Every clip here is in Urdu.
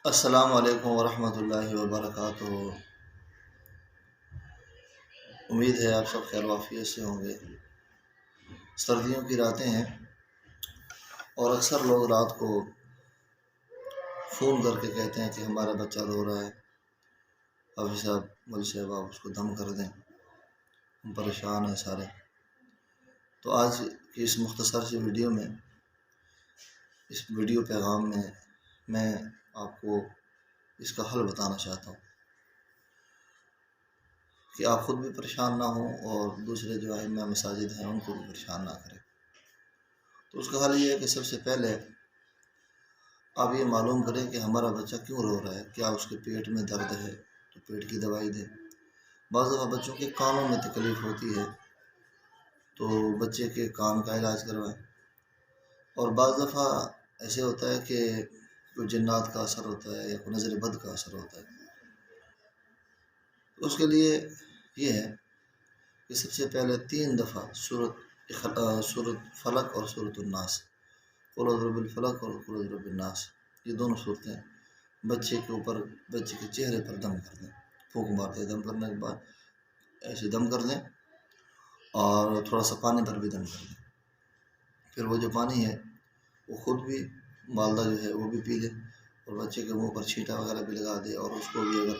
السلام علیکم ورحمۃ اللہ وبرکاتہ۔ امید ہے آپ سب خیر وافیت سے ہوں گے۔ سردیوں کی راتیں ہیں اور اکثر لوگ رات کو فون کر کے کہتے ہیں کہ ہمارا بچہ رو رہا ہے، حافظ صاحب مول صاحب آپ اس کو دم کر دیں، ہم پریشان ہیں سارے۔ تو آج کی اس مختصر سی ویڈیو میں، اس ویڈیو پیغام میں آپ کو اس کا حل بتانا چاہتا ہوں کہ آپ خود بھی پریشان نہ ہوں اور دوسرے جو ائمہ مساجد ہیں ان کو بھی پریشان نہ کریں۔ تو اس کا حل یہ ہے کہ سب سے پہلے آپ یہ معلوم کریں کہ ہمارا بچہ کیوں رو رہا ہے، کیا اس کے پیٹ میں درد ہے تو پیٹ کی دوائی دیں۔ بعض دفعہ بچوں کے کانوں میں تکلیف ہوتی ہے تو بچے کے کان کا علاج کروائیں، اور بعض دفعہ ایسے ہوتا ہے کہ کوئی جنات کا اثر ہوتا ہے یا کوئی نظر بد کا اثر ہوتا ہے۔ اس کے لیے یہ ہے کہ سب سے پہلے 3 دفعہ سورۃ فلق اور سورۃ الناس، قل اعوذ برب الفلق اور قل اعوذ برب الناس، یہ دونوں صورتیں بچے کے اوپر، بچے کے چہرے پر دم کر دیں، پھونک مار دیں، دم کرنے کے بعد ایسے دم کر دیں اور تھوڑا سا پانی پر بھی دم کر دیں۔ پھر وہ جو پانی ہے وہ خود بھی والدہ جو ہے وہ بھی پی لے اور بچے کے منہ پر چھینٹا وغیرہ بھی لگا دے، اور اس کو بھی اگر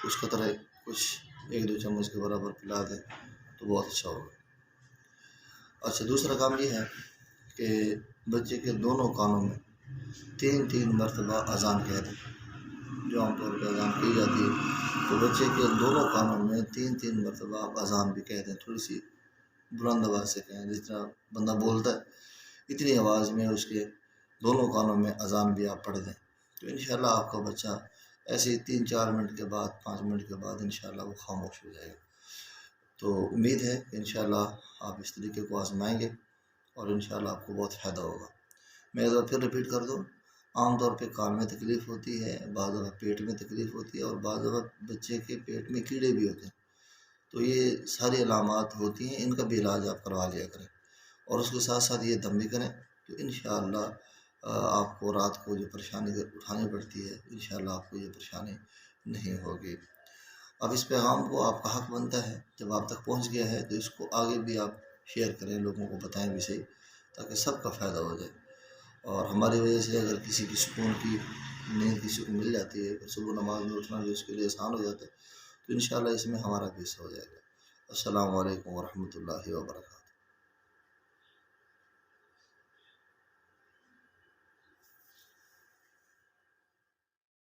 کچھ قطرے 1-2 چمچ کے برابر پلا دے تو بہت اچھا ہوگا۔ اچھا، دوسرا کام یہ ہے کہ بچے کے دونوں کانوں میں 3 مرتبہ اذان کہہ دیں، جو عام طور پہ اذان کی جاتی ہے، تو بچے کے دونوں کانوں میں 3 مرتبہ آپ اذان بھی کہہ دیں، تھوڑی سی بلند آواز سے کہیں، جس طرح بندہ بولتا ہے اتنی آواز میں اس کے دونوں کانوں میں اذان بھی آپ پڑھ دیں، تو انشاءاللہ آپ کا بچہ ایسے ہی 3-4 منٹ کے بعد، 5 منٹ کے بعد انشاءاللہ وہ خاموش ہو جائے گا۔ تو امید ہے کہ انشاءاللہ آپ اس طریقے کو آزمائیں گے اور انشاءاللہ آپ کو بہت فائدہ ہوگا۔ میں ایک بار پھر رپیٹ کر دوں، عام طور پہ کان میں تکلیف ہوتی ہے، بعض دفعہ پیٹ میں تکلیف ہوتی ہے، اور بعض دفعہ بچے کے پیٹ میں کیڑے بھی ہوتے ہیں، تو یہ ساری علامات ہوتی ہیں، ان کا بھی علاج آپ کروا لیا کریں، اور اس کے ساتھ ساتھ یہ دم بھی کریں، تو انشاءاللہ آپ کو رات کو جو پریشانی اٹھانی پڑتی ہے انشاءاللہ آپ کو یہ پریشانی نہیں ہوگی۔ اب اس پیغام کو آپ کا حق بنتا ہے، جب آپ تک پہنچ گیا ہے تو اس کو آگے بھی آپ شیئر کریں، لوگوں کو بتائیں بھی صحیح، تاکہ سب کا فائدہ ہو جائے، اور ہماری وجہ سے اگر کسی کی سکون کی نیند کسی کو مل جاتی ہے، صبح نماز میں اٹھنا جو اس کے لیے آسان ہو جاتا ہے، تو انشاءاللہ اس میں ہمارا بھی حصہ ہو جائے گا۔ السلام علیکم ورحمۃ اللہ وبرکاتہ۔